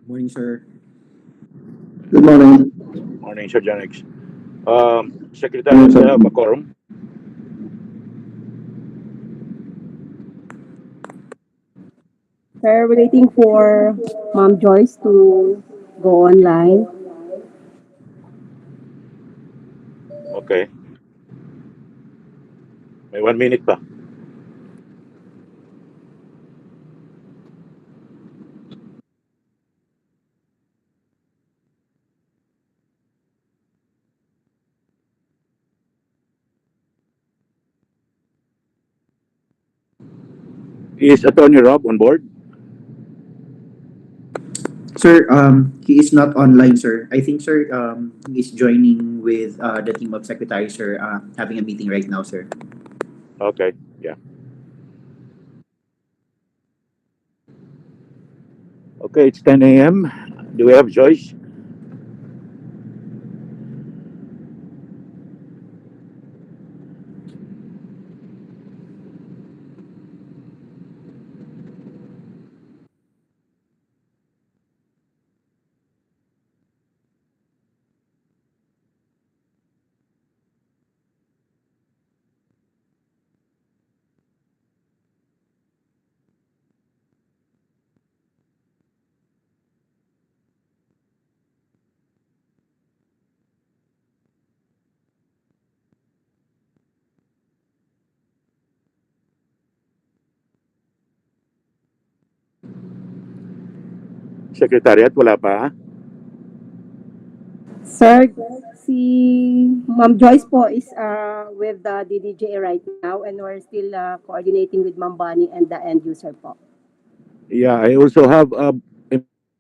Morning, sir. Good morning. Morning, Sir Janix. Morning, Secretariat, sir. we have a quorum. Sir, we're waiting for Ma'am Joyce to go online. Okay. May 1 minute pa. Is Attorney Rob on board? Sir, he is not online, sir. I think, sir, he is joining with the team of secretaries, sir, having a meeting right now, sir. Okay. Yeah. Okay, it's 10 a.m. Do we have Joyce? Secretariat, wala pa, ha? Sir, si Ma'am Joyce po is with the DDJ right now and we're still coordinating with Ma'am Bonnie and the end user po. Yeah, I also have a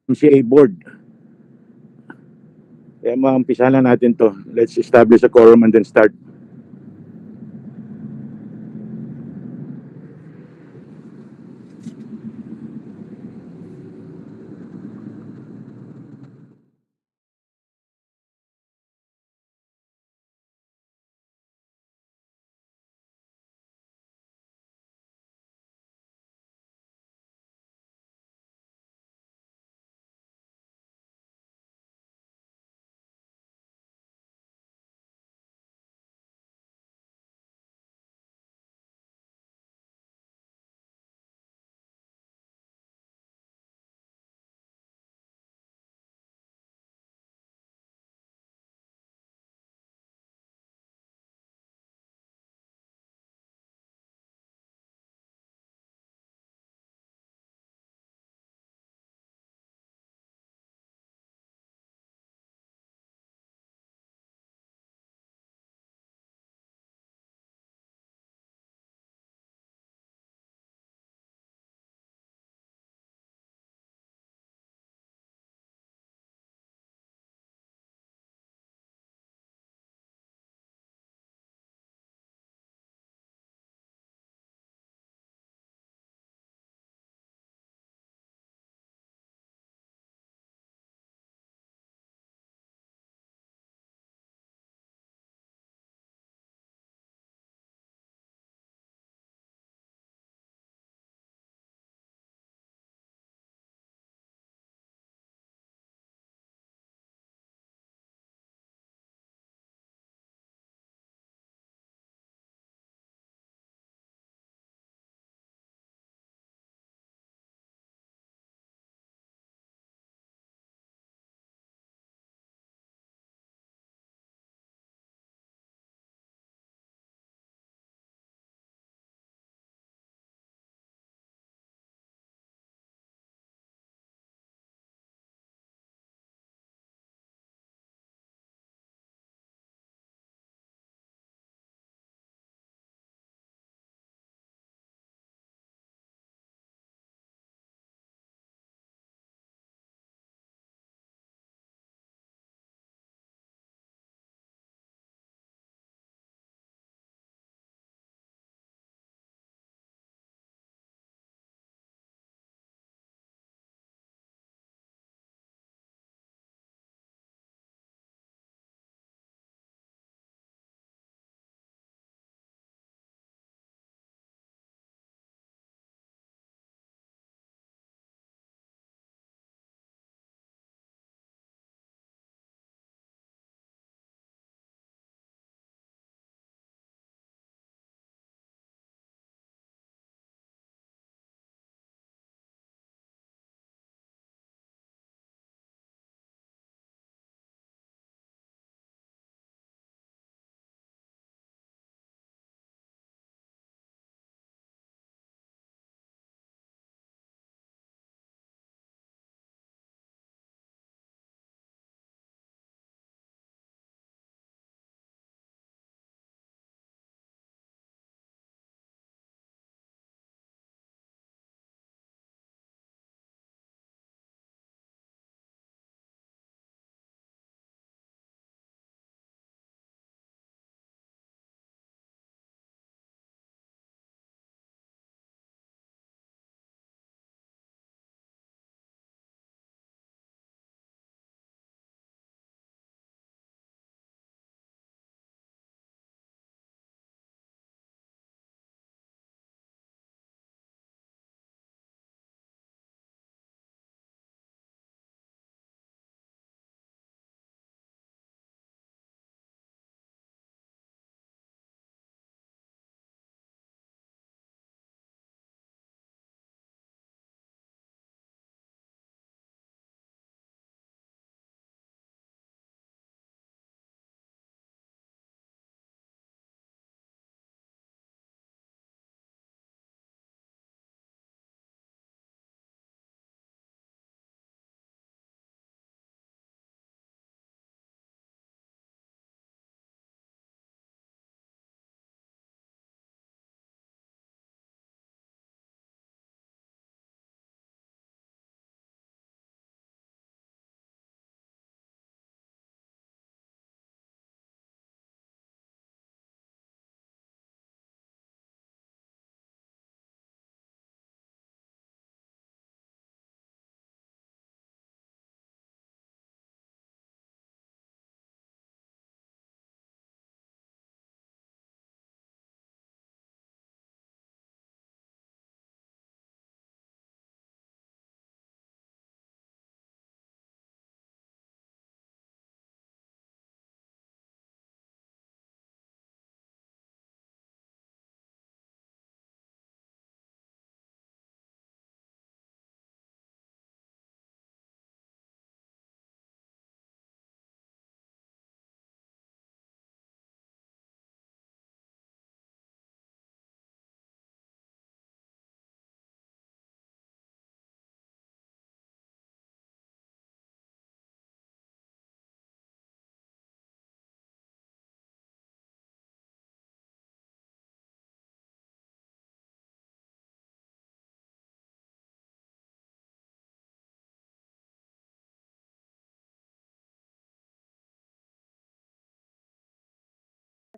MCA board. Kaya maumpisahan na natin to. Let's establish a quorum and then start.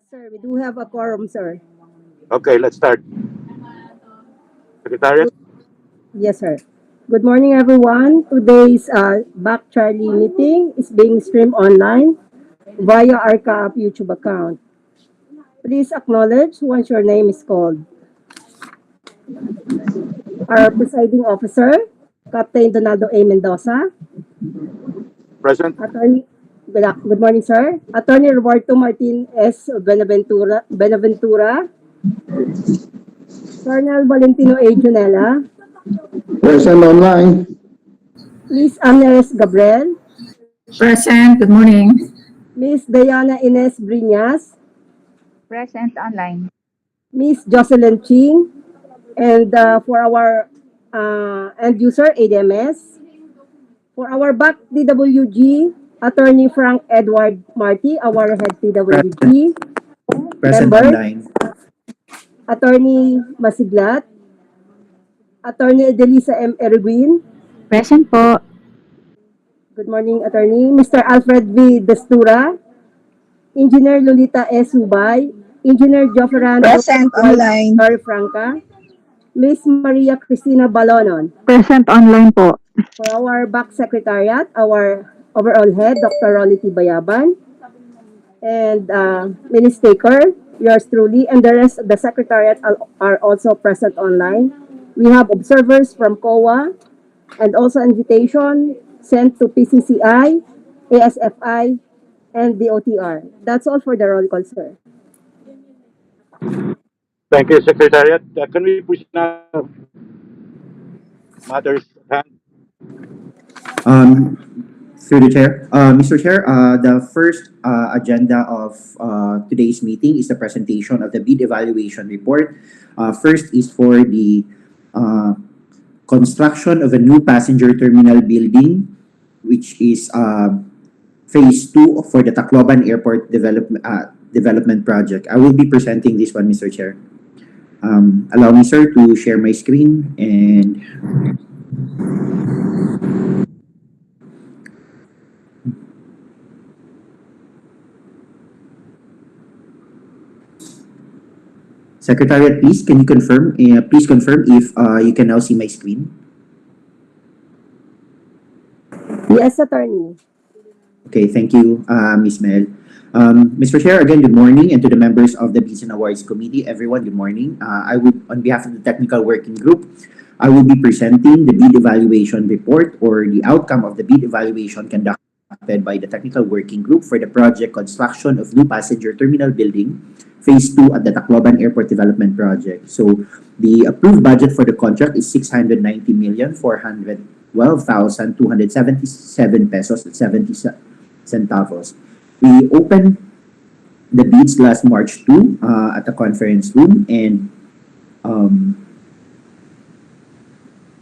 Sir, we do have a quorum, sir. Okay, let's start. Secretariat? Yes, sir. Good morning, everyone. Today's BAC Charlie meeting is being streamed online via our CAAP YouTube account. Please acknowledge once your name is called. Our presiding officer, Captain Donaldo A. Mendoza, Present? Attorney, good morning, sir. Attorney Roberto Martin S. Benaventura, Colonel Valentino A. Junela, Present online. Miss Amneres Gabriel, Present. Good morning. Miss Diana Ines Briñas, Present online. Miss Jocelyn Ching, and for our end user, ADMS, for our back DWG, Attorney Frank Edward Marty, our head TWG, Present members, online. Attorney Masiglat, Attorney Edelisa M. Erwin, Present po. good morning, Attorney, Mr. Alfred V. Destura, Engineer Lolita S. Hubay, Engineer Joferando Present online. Franca, Miss Maria Cristina Balonon. Present online po. For our back secretariat, our overall head, Dr. Rolly T. Bayaban, and Ministaker, yours truly, and the rest of the secretariat are also present online. We have observers from COA and also invitation sent to PCCI, ASFI, and the OTR. That's all for the roll call, sir. Thank you, Secretariat. Can we push now matters at hand? Through the chair, Mr. Chair, the first agenda of today's meeting is the presentation of the bid evaluation report. First is for the construction of a new passenger terminal building, which is phase 2 for the Tacloban Airport development project. I will be presenting this one, Mr. Chair. Allow me, sir, to share my screen and Secretariat, please, can you confirm? Please confirm if you can now see my screen. Yes, Attorney. Okay, thank you, Ms. Mel. Mr. Chair, again, good morning, and to the members of the Peace and Awards Committee, everyone, good morning. I would, on behalf of the Technical Working Group, I will be presenting the bid evaluation report or the outcome of the bid evaluation conducted by the Technical Working Group for the project construction of new passenger terminal building, phase 2 at the Tacloban Airport Development Project. So the approved budget for the contract is 690,412,277 pesos at 70 centavos. We opened the bids last March 2 at the conference room, and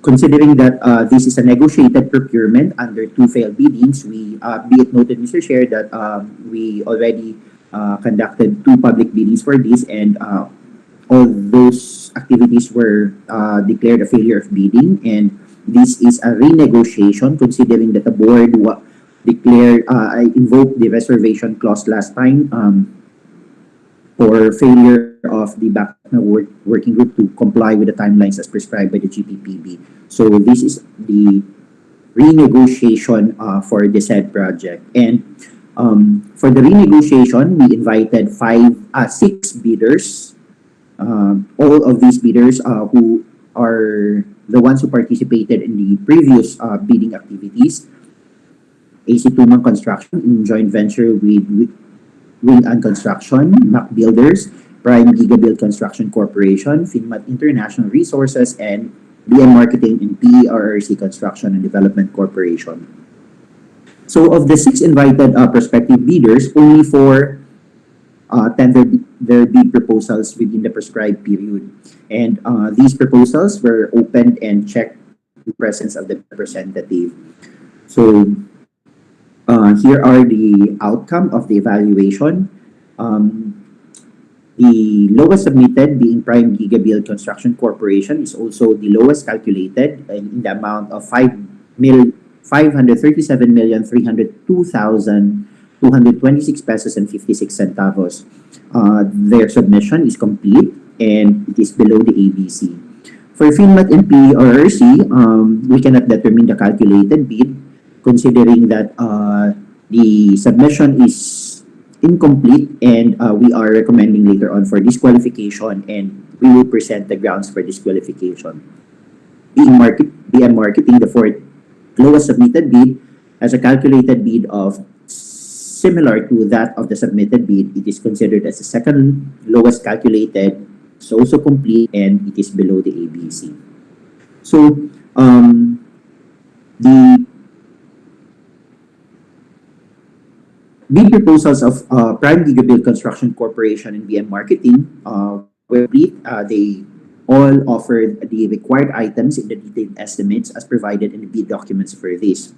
considering that this is a negotiated procurement under two failed biddings, we be it noted, Mr. Chair, that we already conducted two public biddings for this, and all those activities were declared a failure of bidding, and this is a renegotiation considering that the board declared, I invoked the reservation clause last time for failure of the BAC working group to comply with the timelines as prescribed by the GPPB. So this is the renegotiation for the said project. And for the renegotiation, we invited six bidders. All of these bidders who are the ones who participated in the previous bidding activities. AC Tumang Construction in joint venture with Wing and Construction, Mac Builders, Prime Gigabuild Construction Corporation, Finmat International Resources, and BM Marketing and PERRC Construction and Development Corporation. So of the six invited prospective bidders, only four tendered their bid proposals within the prescribed period. And these proposals were opened and checked in presence of the representative. So here are the outcome of the evaluation. The lowest submitted being Prime Gigabuild Construction Corporation is also the lowest calculated in the amount of 537,302,226 pesos and 56 centavos. their submission is complete and it is below the ABC. For FinMat and PRRC, we cannot determine the calculated bid considering that the submission is incomplete and we are recommending later on for disqualification and we will present the grounds for disqualification. BM Marketing, the fourth lowest submitted bid, has a calculated bid of similar to that of the submitted bid. It is considered as the second lowest calculated, it's also complete, and it is below the ABC. So, the bid proposals of Prime Gigabuild Construction Corporation and BM Marketing were complete. They all offered the required items in the detailed estimates as provided in the bid documents for this.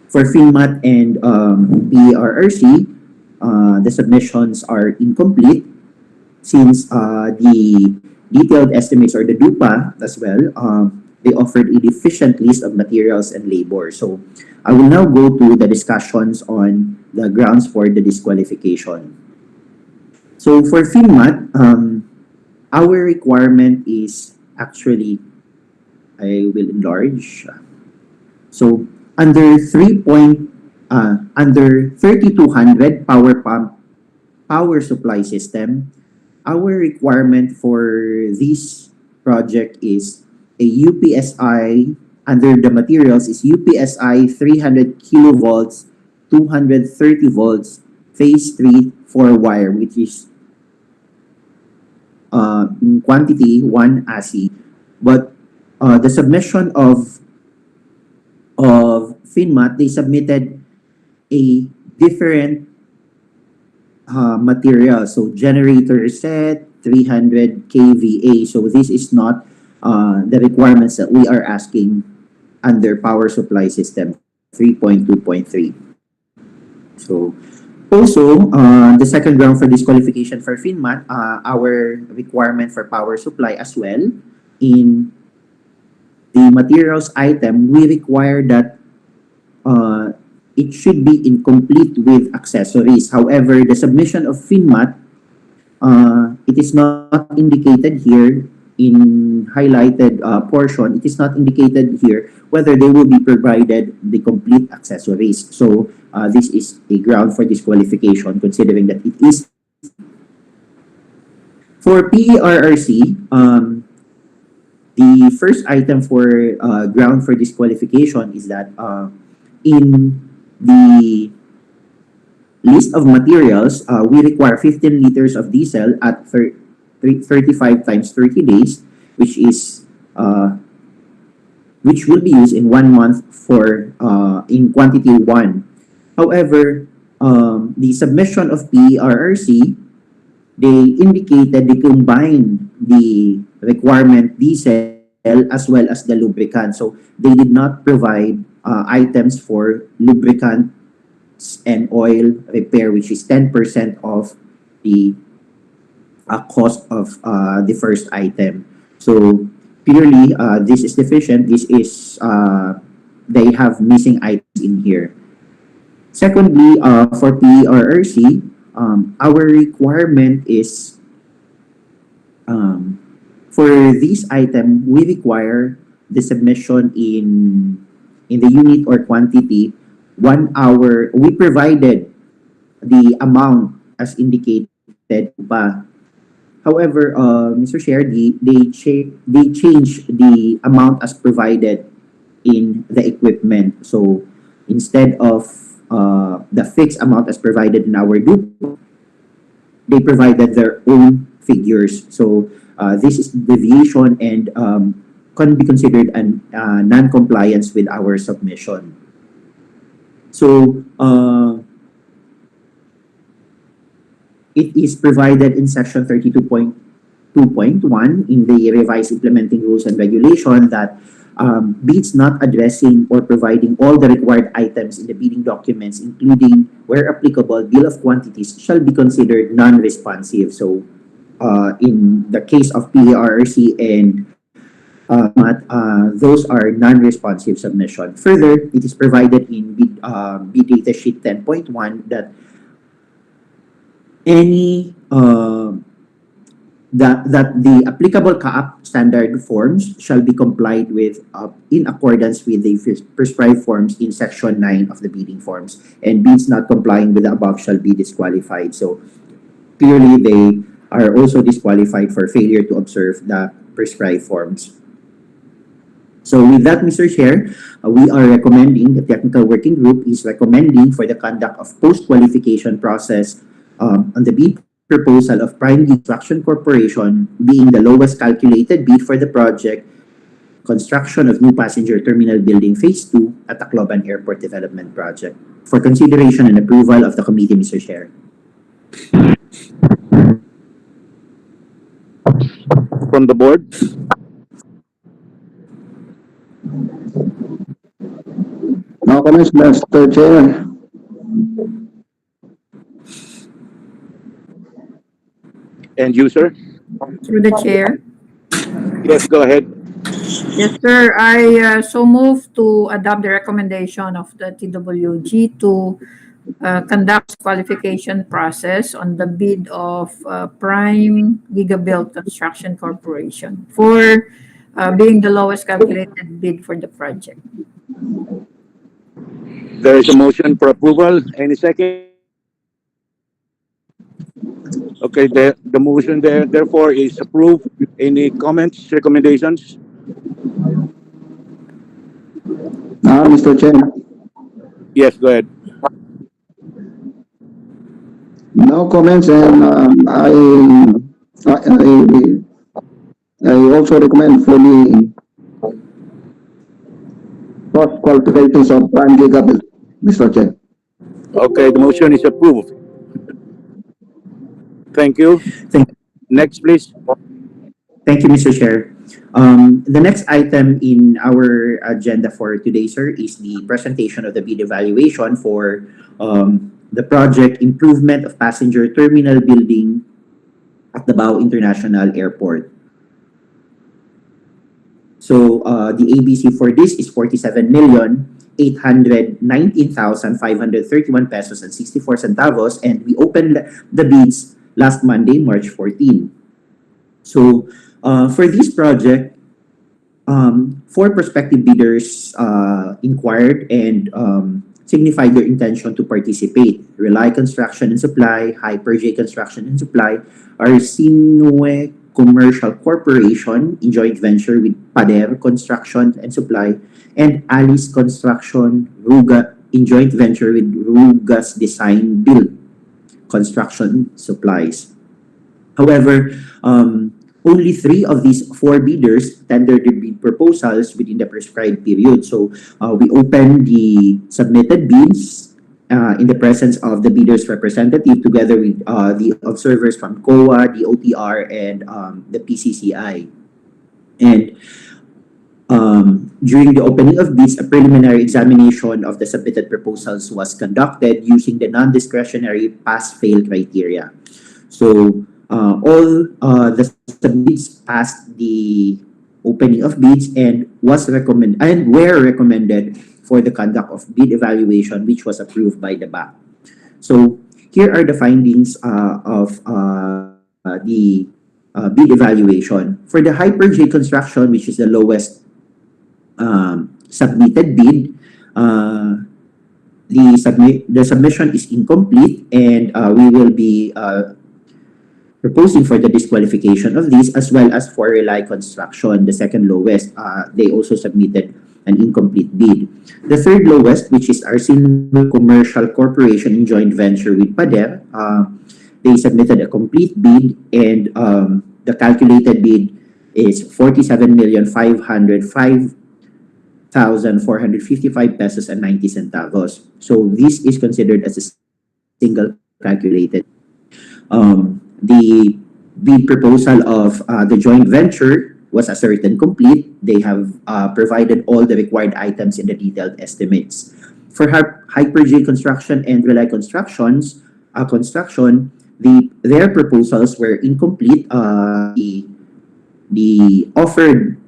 For FinMat and PRRC, the submissions are incomplete since the detailed estimates or the DUPA as well, they offered a deficient list of materials and labor. So I will now go to the discussions on the grounds for the disqualification. So for FinMat, our requirement is actually, I will enlarge. So under 3200 power supply system, our requirement for this project is a UPSI, under the materials is UPSI 300 kilovolts, 230 volts, phase 3 4 wire, which is in quantity 1 ASI. But the submission of FinMat, they submitted a different material. So generator set, 300 kVA. So this is not the requirements that we are asking under power supply system 3.2.3. So also, the second ground for disqualification for FinMat, our requirement for power supply as well. In the materials item, we require that it should be incomplete with accessories. However, the submission of FinMat, it is not indicated here in highlighted portion. It is not indicated here whether they will be provided the complete accessories. So this is a ground for disqualification considering that it is. For PERRC, the first item for ground for disqualification is that in the list of materials, we require 15 liters of diesel at 35 times 30 days, which is which will be used in 1 month for in quantity 1. However, the submission of PERRC, they indicated they combined the requirement diesel as well as the lubricant. So they did not provide items for lubricants and oil repair, which is 10% of the cost of the first item. So clearly, this is deficient. This is, they have missing items in here. Secondly, for PERRC, our requirement is, for this item, we require the submission in the unit or quantity 1 hour. We provided the amount as indicated pa. However, Mr. Chair, they changed the amount as provided in the equipment. So instead of the fixed amount as provided in our DUP, they provided their own figures. So this is deviation and can be considered an non-compliance with our submission. So it is provided in section 32.2.1 in the revised implementing rules and regulation that bids not addressing or providing all the required items in the bidding documents, including, where applicable, bill of quantities, shall be considered non-responsive. So in the case of PERRC and those are non-responsive submission. Further, it is provided in bid data sheet 10.1 that any that the applicable CAAP standard forms shall be complied with in accordance with the prescribed forms in Section 9 of the bidding forms, and bids not complying with the above shall be disqualified. So clearly, they are also disqualified for failure to observe the prescribed forms. So with that, Mr. Chair, we are recommending, the technical working group is recommending for the conduct of post-qualification process on the bid proposal of Prime Construction Corporation being the lowest calculated bid for the project, construction of new passenger terminal building phase 2 at Tacloban Airport Development Project, for consideration and approval of the committee, Mr. Chair. From the board? No comments, Mr. Chair. And you, sir? Through the chair. Yes, go ahead. Yes, sir. I so move to adopt the recommendation of the TWG to conduct qualification process on the bid of Prime Gigabuild Construction Corporation for being the lowest calculated bid for the project. There is a motion for approval. Any second? Okay, the motion there therefore is approved. Any comments, recommendations? Mr. Chair. Yes, go ahead. No comments, and I also recommend for the post qualifications of Prime Gigabit, Mr. Chair. Okay, the motion is approved. Thank you. Thank Next, please. Thank you, Mr. Chair. The next item in our agenda for today, sir, is the presentation of the bid evaluation for the project improvement of passenger terminal building at Davao International Airport. So the ABC for this is 47,819,531 pesos and 64 centavos, and we opened the bids last Monday, March 14. So for this project, four prospective bidders inquired and signified their intention to participate. Rely Construction and Supply, Hyper J Construction and Supply, Arsinue Commercial Corporation in joint venture with Pader Construction and Supply, and Alice Construction Ruga in joint venture with Rugas Design Build Construction Supplies. However, only three of these four bidders tendered their bid proposals within the prescribed period. So we opened the submitted bids in the presence of the bidders' representative together with the observers from COA, the OTR, and the PCCI. And during the opening of bids, a preliminary examination of the submitted proposals was conducted using the non-discretionary pass-fail criteria. So all the bids passed the opening of bids and were recommended for the conduct of bid evaluation, which was approved by the BAC. So here are the findings of the bid evaluation. For the Hyper J Construction, which is the lowest submitted bid, the submission is incomplete, and we will be proposing for the disqualification of these, as well as for Rely Construction, the second lowest. They also submitted an incomplete bid. The third lowest, which is Arsinue Commercial Corporation in joint venture with Pader, they submitted a complete bid, and the calculated bid is 47,505,455 pesos and 90 centavos. So this is considered as a single calculated. The bid proposal of the joint venture was ascertained complete. They have provided all the required items in the detailed estimates. For Hyper J Construction and Rely Constructions, their proposals were incomplete. The offered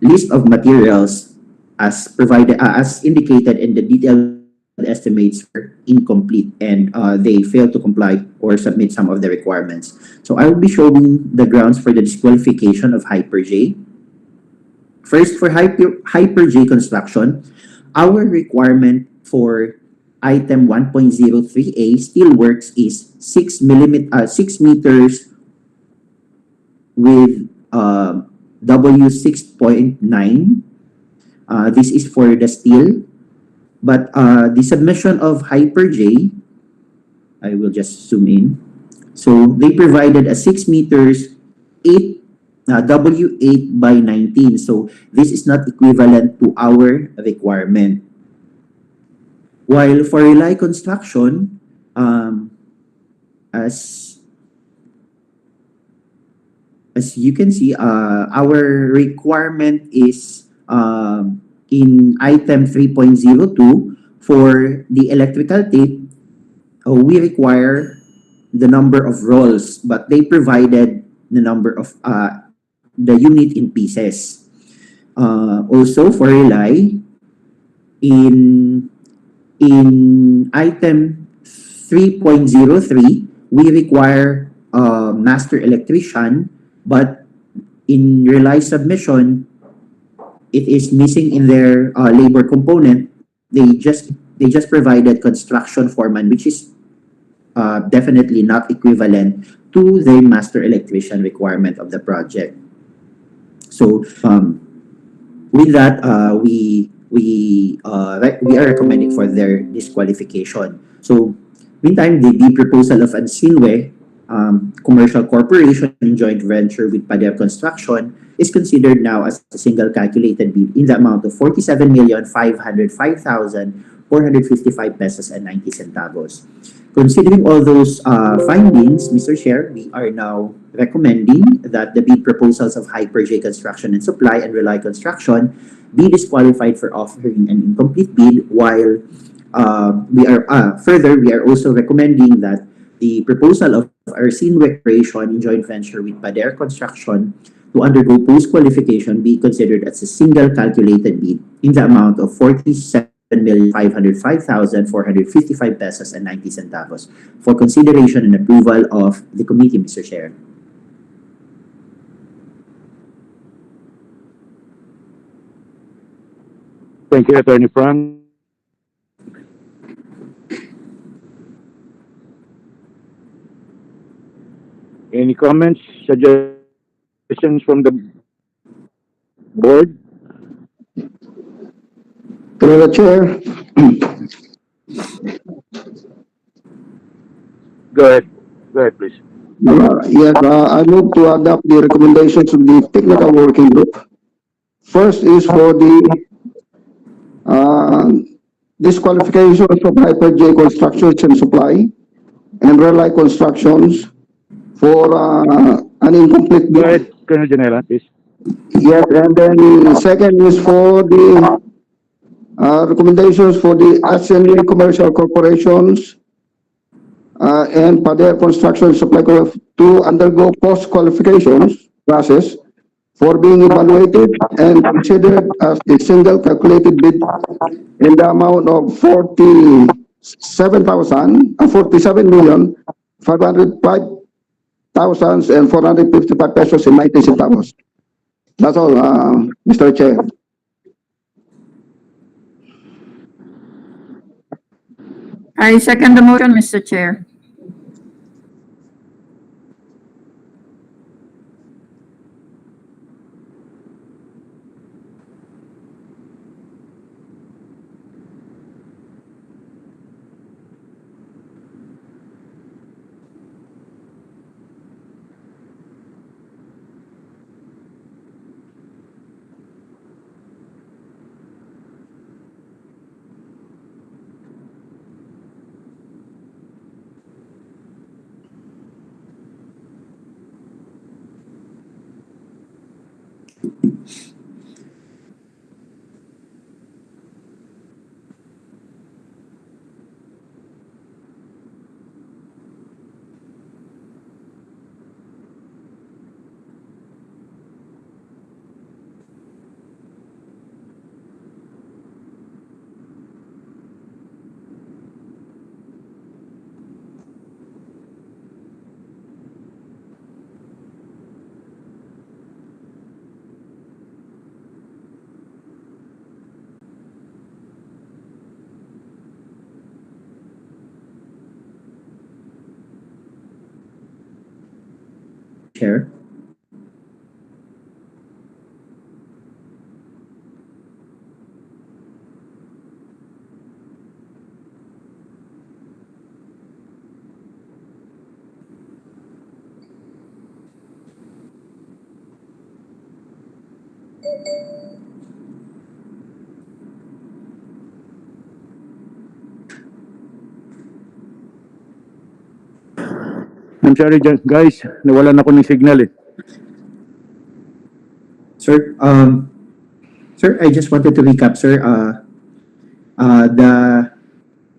list of materials as provided as indicated in the detailed estimates were incomplete and they failed to comply or submit some of the requirements. So I will be showing the grounds for the disqualification of Hyper J. First, for Hyper J construction, our requirement for item 1.03A still works is 6 meters with W 6.9. This is for the steel. But the submission of Hyper J, I will just zoom in. So they provided a 6 meters, 8 W8 by 19. So this is not equivalent to our requirement. While for Relay Construction, as you can see, our requirement is in item 3.02 for the electrical tape. We require the number of rolls, but they provided the number of the unit in pieces. Also for Relay, in item 3.03, we require a master electrician, but in Relay submission, it is missing in their labor component. They just provided construction foreman, which is definitely not equivalent to the master electrician requirement of the project. So with that, we are recommending for their disqualification. So meantime, the proposal of Ansilwe Commercial Corporation in joint venture with Pader Construction is considered now as a single calculated bid in the amount of 47,505,455 pesos and 90 centavos. Considering all those findings, Mr. Chair, we are now recommending that the bid proposals of Hyper J Construction and Supply and Relay Construction be disqualified for offering an incomplete bid, while we are also recommending that the proposal of Arsene Recreation in joint venture with Pader Construction to undergo post-qualification be considered as a single calculated bid in the amount of 47,505,455 pesos and 90 centavos for consideration and approval of the committee, Mr. Chair. Thank you, Attorney Frank. Any comments, suggestions from the board? Through the chair, Go ahead. Go ahead, please. yes, I move to adopt the recommendations of the technical working group. First is for the disqualifications of Hyper J Constructions and Supply and Relay Constructions for an incomplete Go bid. ahead, Colonel Janela, please. Yes, and then the second is for the recommendations for the Assembly Commercial Corporations and Pader Construction Supply Corp to undergo post-qualifications process for being evaluated and considered as a single calculated bid in the amount of 47,505,455 pesos and 90 centavos. That's all, Mr. Chair. I second the motion, Mr. Chair. Chair. I'm sorry, guys. Nawalan ako ng signal eh. Sir, sir, I just wanted to recap, sir. The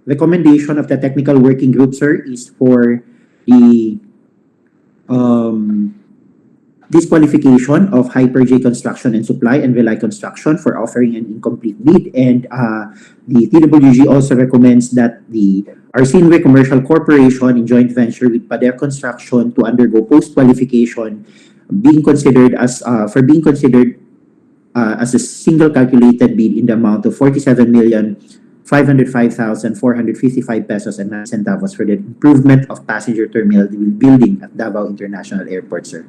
recommendation of the technical working group, sir, is for the disqualification of Hyper J Construction and Supply and Rely Construction for offering an incomplete bid. And the TWG also recommends that the Arsinwe Commercial Corporation in joint venture with Pader Construction to undergo post-qualification being considered as as a single calculated bid in the amount of 47,505,455 pesos and 9 centavos for the improvement of passenger terminal building at Davao International Airport, sir.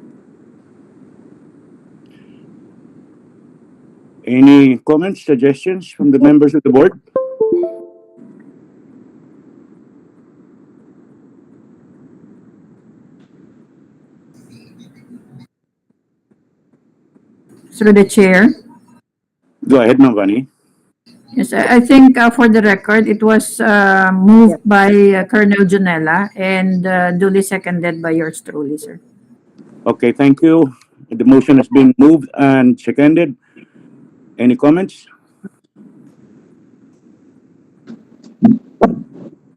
Any comments, suggestions from the members of the board? Through the chair. Go ahead, Navani. Yes, I think for the record, it was moved by Colonel Janela and duly seconded by yours truly, sir. Okay, thank you. The motion has been moved and seconded. Any comments?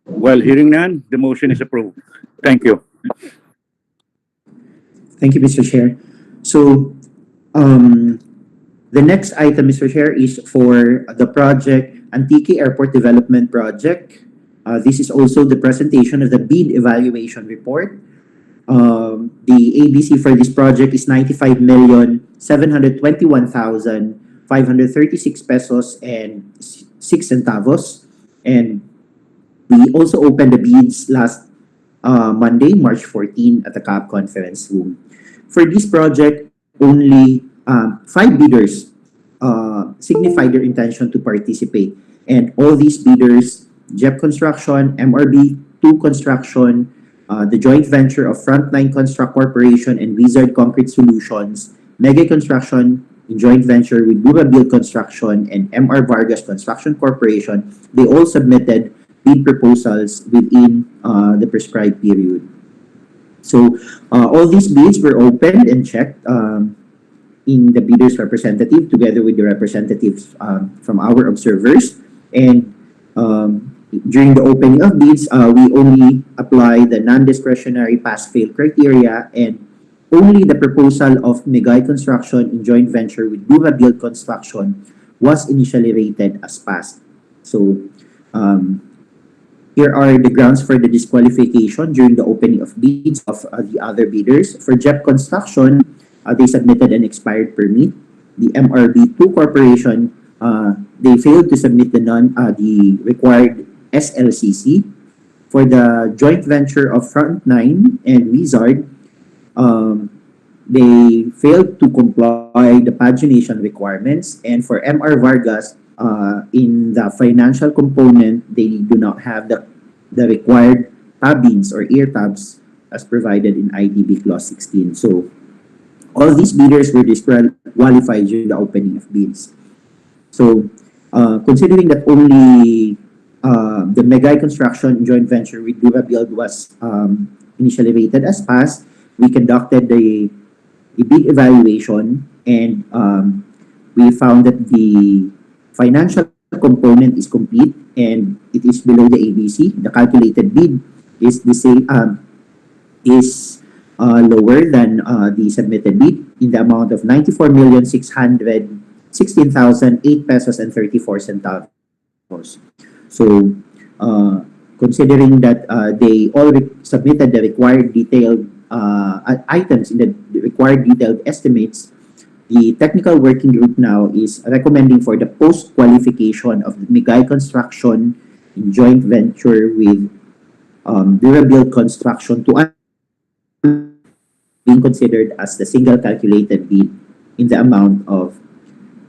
Well, hearing none, the motion is approved. Thank you. Thank you, Mr. Chair. So, the next item, Mr. Chair, is for the project Antique Airport Development Project. This is also the presentation of the bid evaluation report. The ABC for this project is 95,721,536 pesos and 6 centavos. And we also opened the bids last Monday, March 14 at the CAAP conference room. For this project, only 5 bidders signified their intention to participate. And all these bidders, JEP Construction, MRB2 Construction, the joint venture of Frontline Construct Corporation and Wizard Concrete Solutions, Mega Construction in joint venture with Bull Construction and MR Vargas Construction Corporation, they all submitted bid proposals within the prescribed period. So all these bids were opened and checked in the bidders representative together with the representatives from our observers. And during the opening of bids, we only apply the non-discretionary pass-fail criteria, and only the proposal of Megay Construction in joint venture with Bull Construction was initially rated as passed. So here are the grounds for the disqualification during the opening of bids of the other bidders. For JEP Construction, they submitted an expired permit. The MRB2 Corporation, they failed to submit the required SLCC. For the joint venture of Frontline and Wizard, they failed to comply the pagination requirements. And for MR Vargas, in the financial component, they do not have the required tabbings or ear tabs as provided in IDB Clause 16. So all these bidders were disqualified during the opening of bids. So considering that only the Megay Construction joint venture with Dura Build was initially rated as passed, we conducted the bid evaluation, and we found that the financial component is complete and it is below the ABC. The calculated bid is the same, lower than the submitted bid in the amount of 94,616,008 pesos and 34 centavos. So, considering that they all submitted the required detailed items in the required detailed estimates, the technical working group now is recommending for the post-qualification of the Megay Construction in joint venture with Durabuild Construction to being considered as the single calculated bid in the amount of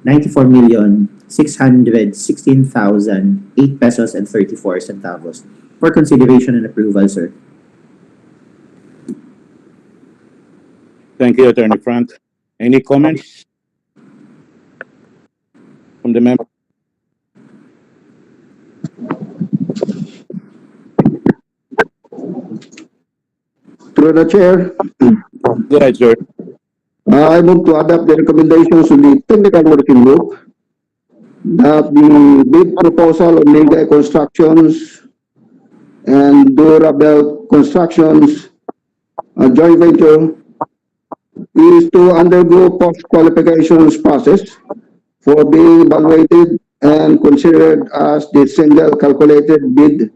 94,616,008 pesos and 34 centavos for consideration and approval, sir. Thank you, Attorney Frank. Any comments from the member? Through the chair, Go ahead, sir. I move to adopt the recommendations of the technical working group that the bid proposal of Mega Constructions and Durabel Constructions, a joint venture, is to undergo post-qualifications process for being evaluated and considered as the single calculated bid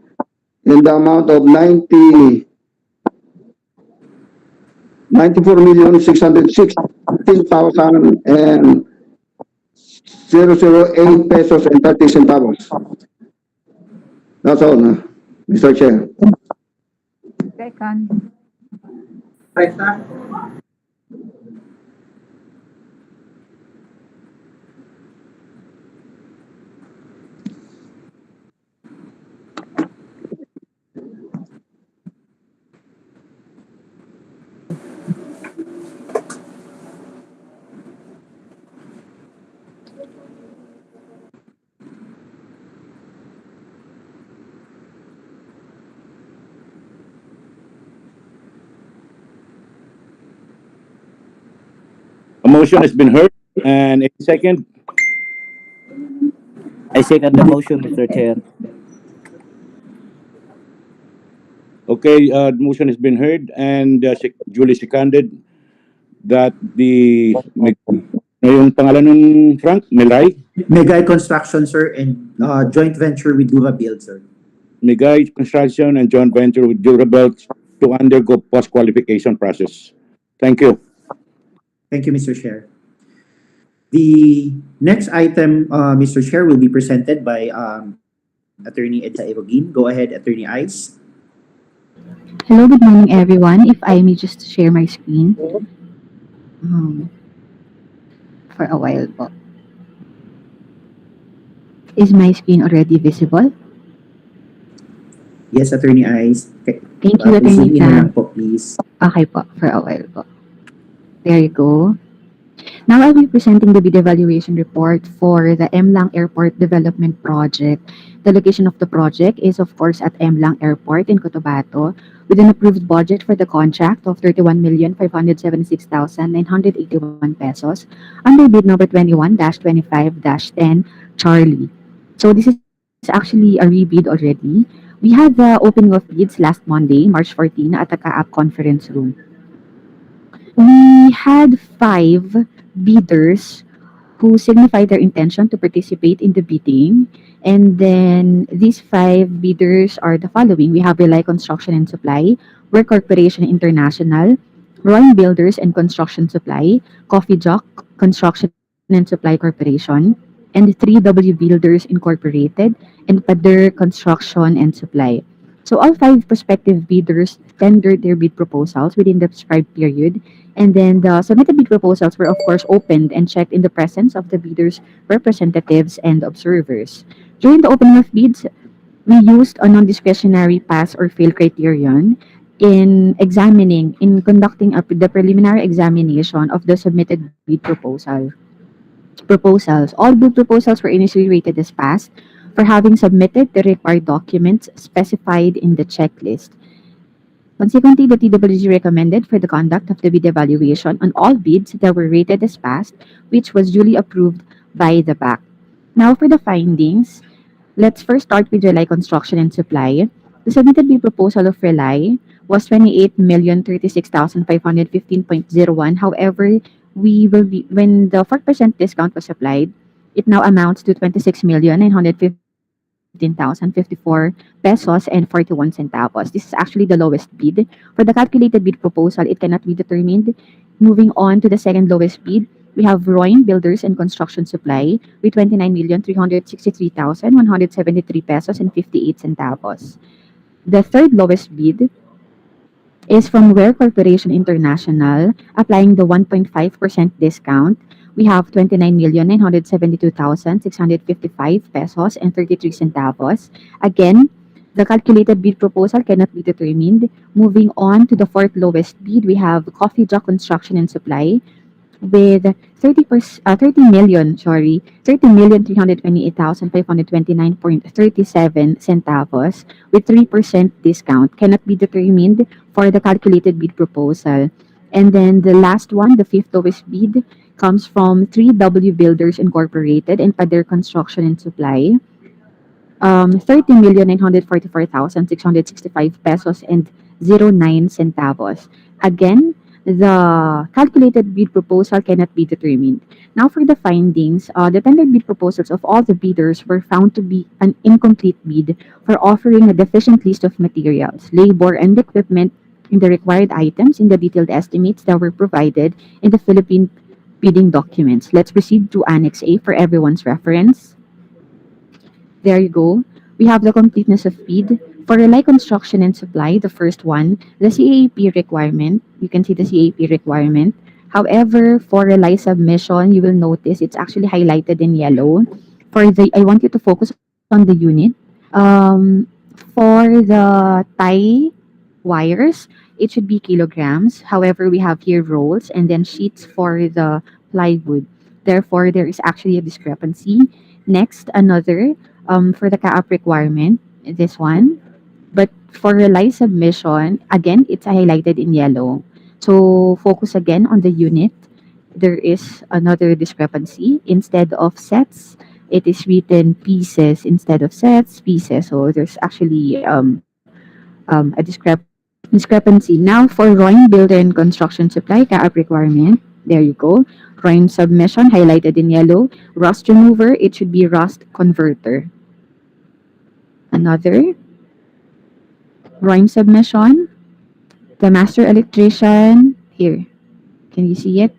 in the amount of 94,616,000 and 008 pesos and 30 centavos. That's all, Mr. Chair. Second. A motion has been heard, and any second? I second the motion, Mr. Chair. Okay, the motion has been heard and duly seconded that yung pangalan ng Frank, Melay? Megay Construction, sir, and joint venture with Durabuild, sir. Migay Construction and joint venture with Durabel to undergo post-qualification process. Thank you. Thank you, Mr. Chair. The next item, Mr. Chair, will be presented by Attorney Edsa Evogin. Go ahead, Attorney Ice. Hello, good morning everyone. If I may just share my screen for a while po. Is my screen already visible? Yes, Attorney Ice. Okay. Thank you, Attorney Zoom in na lang Frank. po, please. Okay po, for a while po. There you go. Now I'll be presenting the bid evaluation report for the Mlang Airport Development Project. The location of the project is of course at Mlang Airport in Cotabato with an approved budget for the contract of 31,576,981 pesos under bid number 21-25-10 Charlie. So this is actually a rebid already. We had the opening of bids last Monday, March 14 at the CAAP conference room. We had 5 bidders who signified their intention to participate in the bidding. And then these 5 bidders are the following. We have Rely Construction and Supply, Work Corporation International, Roy Builders and Construction Supply, Coffee Jock Construction and Supply Corporation, and 3W Builders Incorporated, and Pader Construction and Supply. So all 5 prospective bidders tendered their bid proposals within the prescribed period, and then the submitted bid proposals were of course opened and checked in the presence of the bidders' representatives and observers. During the opening of bids, we used a non-discretionary pass or fail criterion in conducting the preliminary examination of the submitted bid proposals. All bid proposals were initially rated as passed for having submitted the required documents specified in the checklist. Consequently, the TWG recommended for the conduct of the bid evaluation on all bids that were rated as passed, which was duly approved by the BAC. Now for the findings, let's first start with Rely Construction and Supply. The submitted bid proposal of Rely was 28,036,515.01. However, when the 4% discount was applied, it now amounts to 26,915,054 pesos and 41 centavos. This is actually the lowest bid. For the calculated bid proposal, it cannot be determined. Moving on to the second lowest bid, we have Roy Builders and Construction Supply with 29,363,173 pesos and 58 centavos. The third lowest bid is from Ware Corporation International, applying the 1.5% discount. We have 29,972,655 pesos and 33 centavos. Again, the calculated bid proposal cannot be determined. Moving on to the fourth lowest bid, we have Coffee Jock Construction and Supply with 30,328,529.37 centavos with 3% discount cannot be determined for the calculated bid proposal. And then the last one, the fifth lowest bid, comes from 3W Builders Incorporated and Pader Construction and Supply. 30,944,665 pesos and 09 centavos. Again, the calculated bid proposal cannot be determined. Now for the findings, the tendered bid proposals of all the bidders were found to be an incomplete bid for offering a deficient list of materials, labor, and equipment in the required items in the detailed estimates that were provided in the Philippine bidding documents. Let's proceed to Annex A for everyone's reference. There you go. We have the completeness of bid. For Relay Construction and Supply, the first one, the CAAP requirement, you can see the CAAP requirement. However, for Relay Submission, you will notice it's actually highlighted in yellow. I want you to focus on the unit. For the tie wires, it should be kilograms. However, we have here rolls and then sheets for the plywood. Therefore, there is actually a discrepancy. Next, another for the CAAP requirement, this one. But for relay submission, again, it's highlighted in yellow. So focus again on the unit. There is another discrepancy. Instead of sets, it is written pieces instead of sets, pieces. So there's actually a discrepancy. Now for drawing, builder, and construction supply, CAAP requirement, there you go. Drawing submission, highlighted in yellow. Rust remover, it should be rust converter. Another drawing submission, the master electrician, here, can you see it?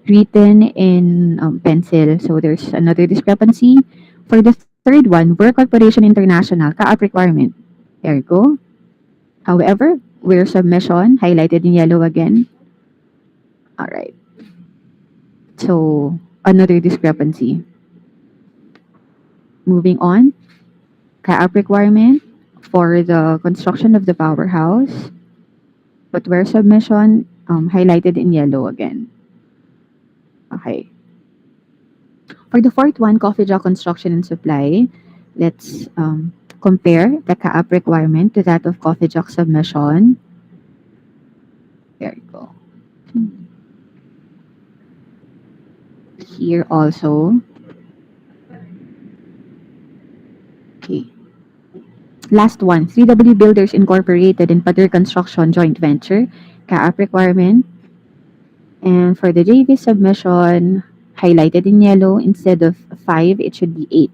Written in pencil. So there's another discrepancy. For the third one, Work Corporation International, CAAP requirement. There you go. However, where submission, highlighted in yellow again. All right. So another discrepancy. Moving on, CAAP requirement for the construction of the powerhouse, but where submission, highlighted in yellow again. Okay. For the fourth one, Coffee Jock Construction and Supply, let's compare the CAAP requirement to that of Coffee Jock submission. There you go. Here also. Okay. Last one, 3W Builders Incorporated and Pader Construction Joint Venture, CAAP requirement. And for the JV submission, highlighted in yellow, instead of 5, it should be 8.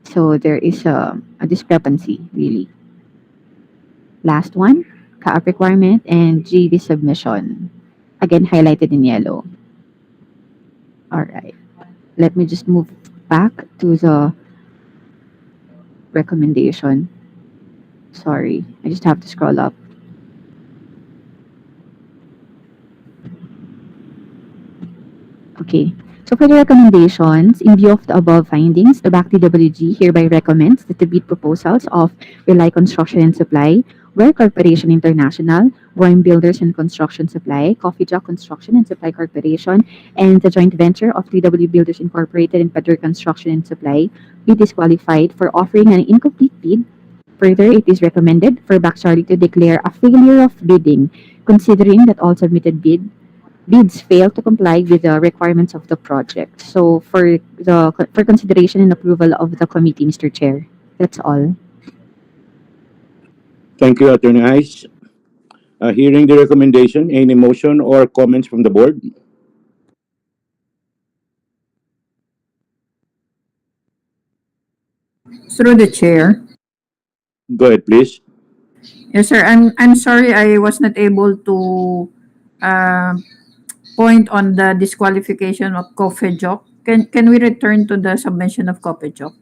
So there is a discrepancy, really. Last one, CAAP requirement and JV submission. Again, highlighted in yellow. All right. Let me just move back to the recommendation. Sorry, I just have to scroll up. Okay, so for the recommendations, in view of the above findings, the BAC TWG hereby recommends that the bid proposals of Relay Construction and Supply, Ware Corporation International, Rome Builders and Construction Supply, Coffee Jock Construction and Supply Corporation, and the joint venture of 3W Builders Incorporated and Pader Construction and Supply be disqualified for offering an incomplete bid. Further, it is recommended for BAC Charlie to declare a failure of bidding, considering that all submitted bids fail to comply with the requirements of the project. So for consideration and approval of the committee, Mr. Chair, that's all. Thank you, Attorney Ice. Hearing the recommendation, any motion or comments from the board? Through the chair. Go ahead, please. Yes, sir. I'm sorry I was not able to point on the disqualification of Jock. Can we return to the submission of Jock?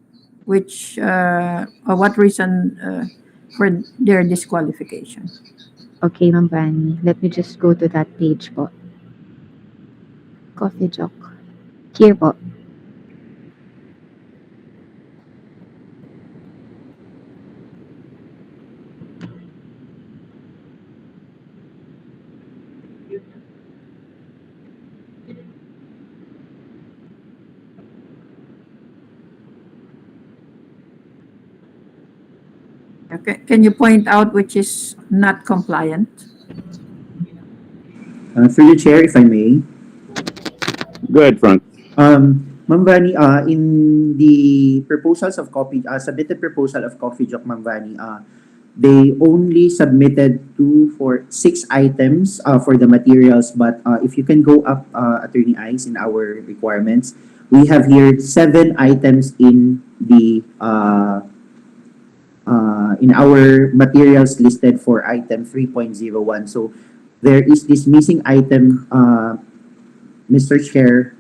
Which what reason for their disqualification. Okay, Ma'am Vani. Let me just go to that page po. Coffee Jock. Here po. Okay. Can you point out which is not compliant? Through the chair, if I may. Go ahead, Frank. Ma'am Vani, in the proposals of submitted proposal of Coffee Jock, Ma'am Vani, they only submitted 6 items for the materials, but if you can go up, Attorney Ice, in our requirements, we have here 7 items in our materials listed for item 3.01. So there is this missing item, Mr. Chair,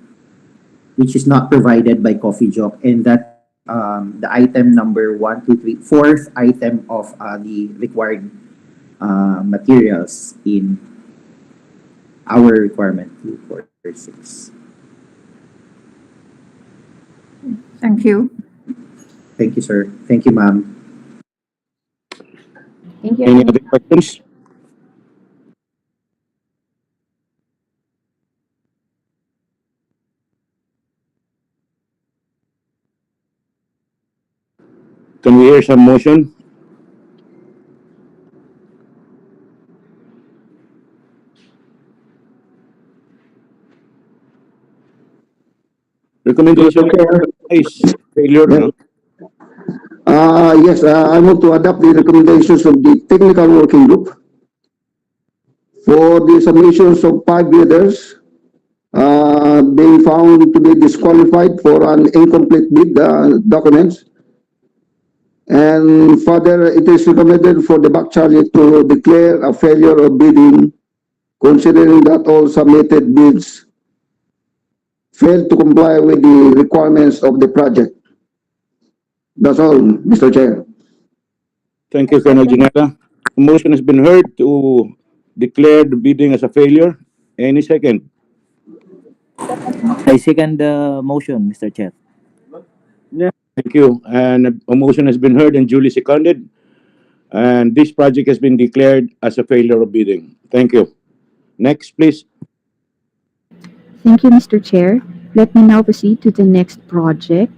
which is not provided by Coffee Jock, and that the item number 1, 2, 3, fourth item of the required materials in our requirement 2, 4, 6. Thank you. Thank you, sir. Thank you, ma'am. Thank you. Any other questions? Can we hear some motion? Recommendation is failure, no? Yes, I move to adopt the recommendations of the technical working group for the submissions of 5 bidders being found to be disqualified for an incomplete bid documents. And further, it is recommended for the BAC Charlie to declare a failure of bidding, considering that all submitted bids failed to comply with the requirements of the project. That's all, Mr. Chair. Thank you, Colonel Ginata. The motion has been heard to declare the bidding as a failure. Any second? I second the motion, Mr. Chair. Thank you. And a motion has been heard and duly seconded. And this project has been declared as a failure of bidding. Thank you. Next, please. Thank you, Mr. Chair. Let me now proceed to the next project.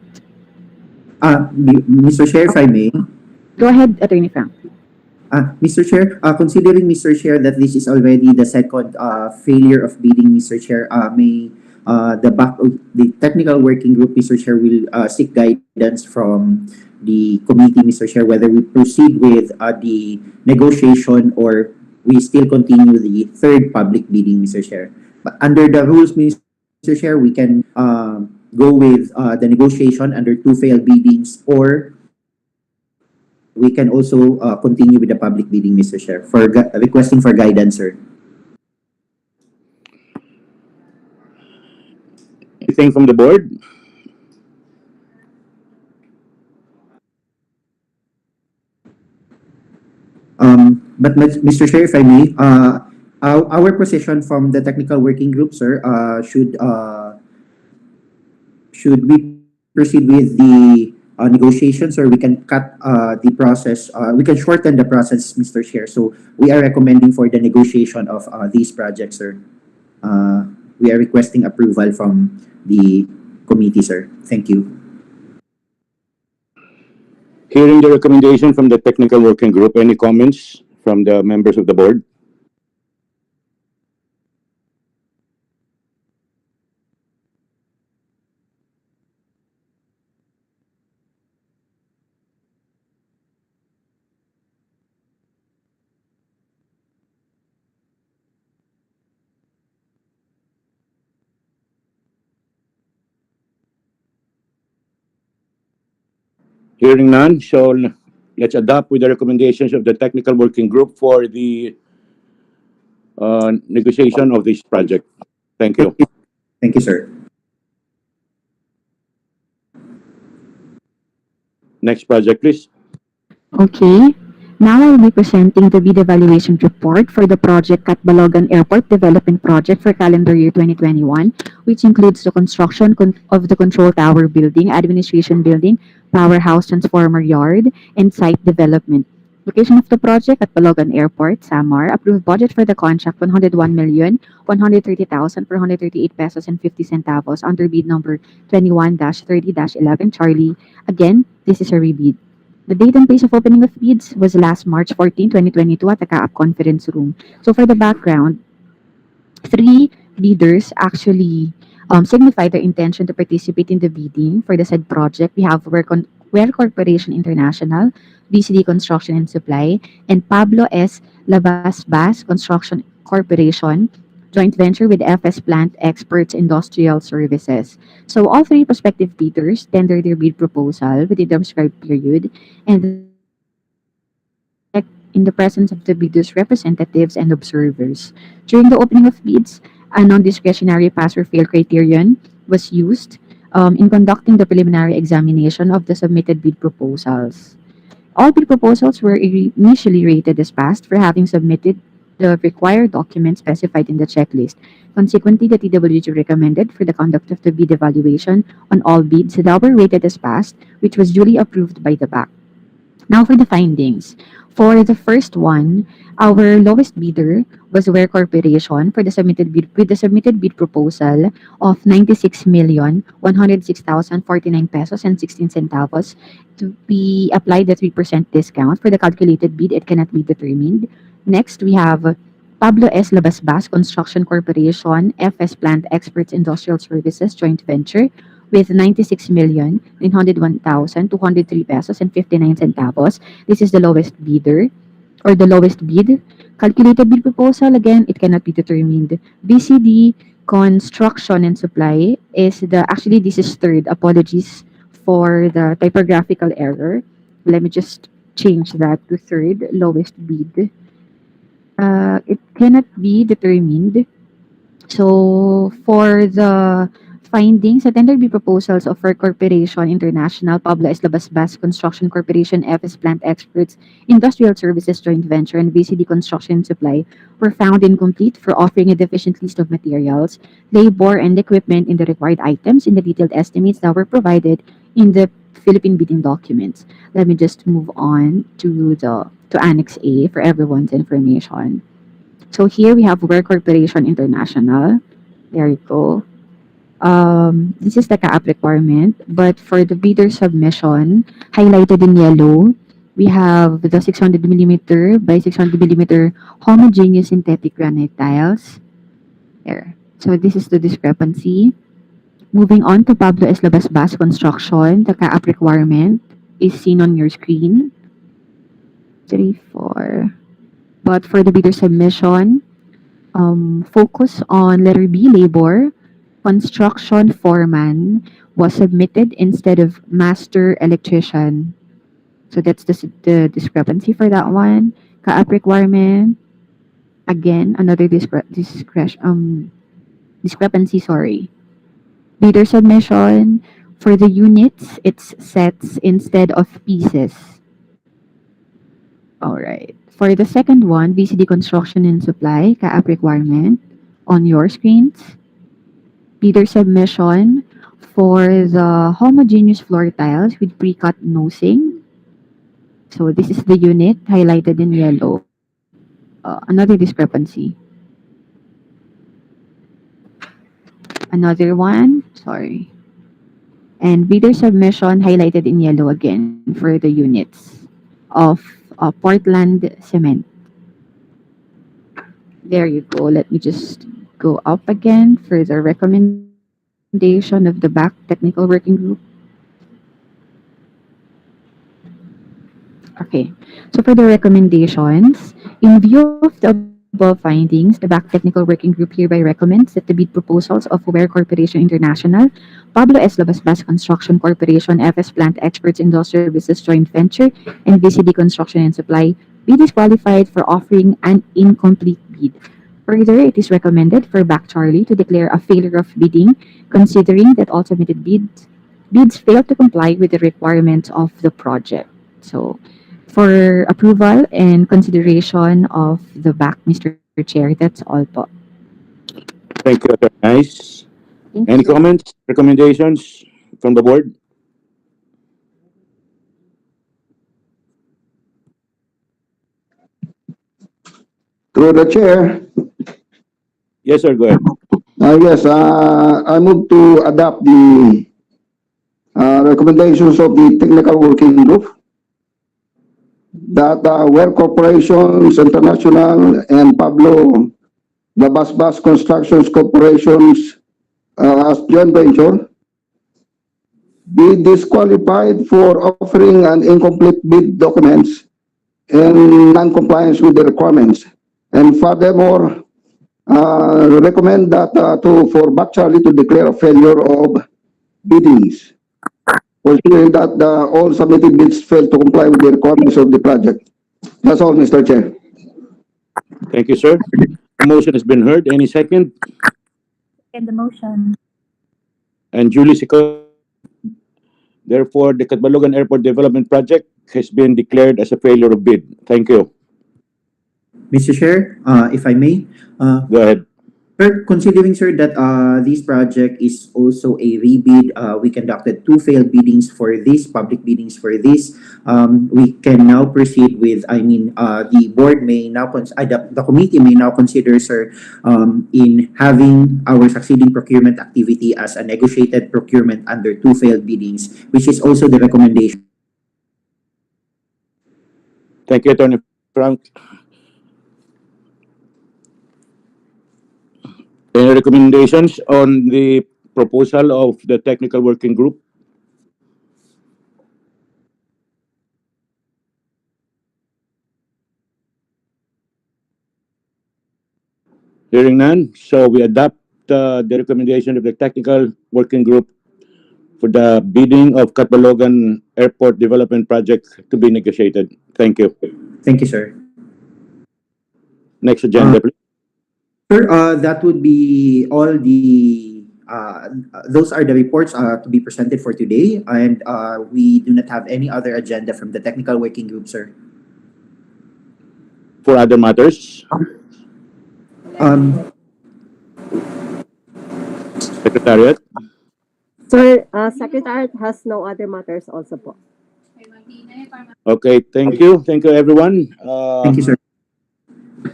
Mr. Chair, if I may. Go ahead, Attorney Frank. Mr. Chair, considering, Mr. Chair, that this is already the second failure of bidding, Mr. Chair, may the technical working group, Mr. Chair, will seek guidance from the committee, Mr. Chair, whether we proceed with the negotiation or we still continue the third public bidding, Mr. Chair. But under the rules, Mr. Chair, we can go with the negotiation under 2 failed biddings, or we can also continue with the public bidding, Mr. Chair, for requesting for guidance, sir. Anything from the board? But Mr. Chair, if I may, our position from the technical working group, sir, should we proceed with the negotiations, or we can cut the process, we can shorten the process, Mr. Chair. So we are recommending for the negotiation of these projects, sir. We are requesting approval from the committee, sir. Thank you. Hearing the recommendation from the technical working group, any comments from the members of the board? Hearing none, so let's adopt with the recommendations of the technical working group for the negotiation of this project. Thank you. Thank you, sir. Next project, please. Okay. Now I will be presenting the bid evaluation report for the project Catbalogan Airport Development Project for calendar year 2021, which includes the construction of the control tower building, administration building, powerhouse transformer yard, and site development. Location of the project at Balogan Airport, Samar. Approved budget for the contract 101,130,438 pesos and 50 centavos under bid number 21-30-11 Charlie. Again, this is a rebid. The date and place of opening of bids was last March 14, 2022 at the CAAP conference room. So for the background, three bidders actually signified their intention to participate in the bidding for the said project. We have Ware Corporation International, BCD Construction and Supply, and Pablo S. Labasbas Construction Corporation, joint venture with FS Plant Experts Industrial Services. So all three prospective bidders tendered their bid proposal within the prescribed period, and the in the presence of the bidders' representatives and observers. During the opening of bids, a non-discretionary pass or fail criterion was used in conducting the preliminary examination of the submitted bid proposals. All bid proposals were initially rated as passed for having submitted the required documents specified in the checklist. Consequently, the TWG recommended for the conduct of the bid evaluation on all bids that were rated as passed, which was duly approved by the BAC. Now for the findings. For the first one, our lowest bidder was Ware Corporation for the submitted bid with the submitted bid proposal of 96,106,049 pesos and 16 centavos to be applied the 3% discount. For the calculated bid, it cannot be determined. Next, we have Pablo S. Labasbas Construction Corporation, FS Plant Experts Industrial Services Joint Venture with 96,901,203 pesos and 59 centavos. This is the lowest bidder or the lowest bid. Calculated bid proposal, again, it cannot be determined. BCD Construction and Supply is actually this is third. Apologies for the typographical error. Let me just change that to third, lowest bid. It cannot be determined. So for the findings, attended be proposals of Fair Corporation International, Pablo S. Labasbas Construction Corporation, FS Plant Experts, Industrial Services Joint Venture, and VCD Construction and Supply were found incomplete for offering a deficient list of materials, labor, and equipment in the required items in the detailed estimates that were provided in the Philippine bidding documents. Let me just move on to Annex A for everyone's information. So here we have Ware Corporation International. There you go. This is the CAAP requirement, but for the bidder submission, highlighted in yellow, we have the 600 millimeter by 600 millimeter homogeneous synthetic granite tiles. There. So this is the discrepancy. Moving on to Pablo S. Labasbas Construction, the CAAP requirement is seen on your screen. 3, 4. But for the bidder submission, focus on letter B, labor. Construction foreman was submitted instead of master electrician. So that's the discrepancy for that one. CAAP requirement, again, another discrepancy, sorry. Bidder submission, for the units, it's sets instead of pieces. Alright. For the second one, VCD Construction and Supply, CAAP requirement, on your screens. Bidder submission for the homogeneous floor tiles with pre-cut nosing. So this is the unit highlighted in yellow. Another discrepancy. Another one, sorry. And bidder submission highlighted in yellow again for the units of Portland cement. There you go. Let me just go up again for the recommendation of the BAC Technical Working Group. Okay, so for the recommendations, in view of the above findings, the BAC Technical Working Group hereby recommends that the bid proposals of Ware Corporation International, Pablo S. Labasbas Construction Corporation, FS Plant Experts Industrial Services Joint Venture, and VCD Construction and Supply be disqualified for offering an incomplete bid. Further, it is recommended for BAC Charlie to declare a failure of bidding, considering that all submitted bids failed to comply with the requirements of the project. So, for approval and consideration of the BAC, Mr. Chair. That's all po. Thank you, Attorney Nice. Thank Any you. comments, recommendations from the board? Through the chair, Yes, sir, go ahead. yes, I move to adopt the recommendations of the technical working group that Well Corporations International and Pablo the Bas Constructions Corporations as joint venture be disqualified for offering an incomplete bid documents in non-compliance with the requirements. And furthermore, recommend that for BAC Charlie to declare a failure of biddings, considering that all submitted bids failed to comply with the requirements of the project. That's all, Mr. Chair. Thank you, sir. The motion has been heard. Any second? Second the motion. And duly seconded. Therefore, the Catbalogan Airport Development Project has been declared as a failure of bid. Thank you. Mr. Chair, if I may, Go ahead. sir, considering, sir, that this project is also a rebid, we conducted two failed biddings for this, public biddings for this. We can now proceed with, the board may now, the committee may now consider, sir, in having our succeeding procurement activity as a negotiated procurement under two failed biddings, which is also the recommendation. Thank you, Attorney Frank. Any recommendations on the proposal of the technical working group? Hearing none, so we adopt the recommendation of the technical working group for the bidding of Catbalogan Airport Development Project to be negotiated. Thank you. Thank you, sir. Next agenda, please. Sir, that would be all the, those are the reports to be presented for today, and we do not have any other agenda from the technical working group, sir. For other matters, Um, Secretariat. Sir, Secretariat has no other matters also po. Okay, thank you. Thank you, everyone. thank you, sir.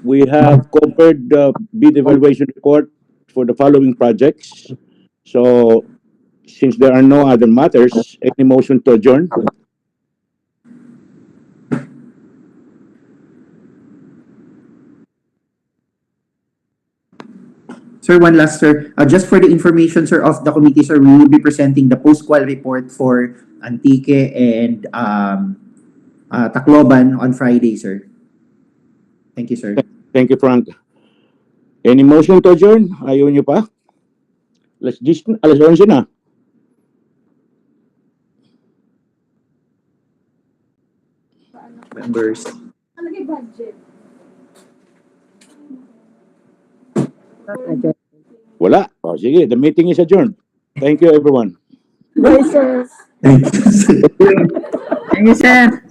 We have covered the bid evaluation report for the following projects. So, since there are no other matters, any motion to adjourn? Sir, one last, sir. Just for the information, sir, of the committee, sir, we will be presenting the post-qual report for Antique and Tacloban on Friday, sir. Thank you, sir. Thank you, Frank. Any motion to adjourn? Ayaw niyo pa? Alas 11 na. Members. Adjourn. Wala. O, sige, the meeting is adjourned. Thank you, everyone. Bye, sir. Thank you, sir. Thank you, sir.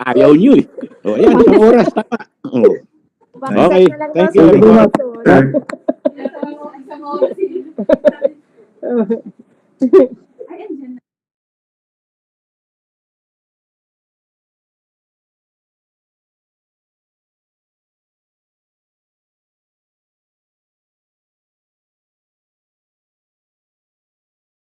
Ayaw niyo eh. O, ayan, isang oras. Tama. O. Okay, thank you, everyone. Sir.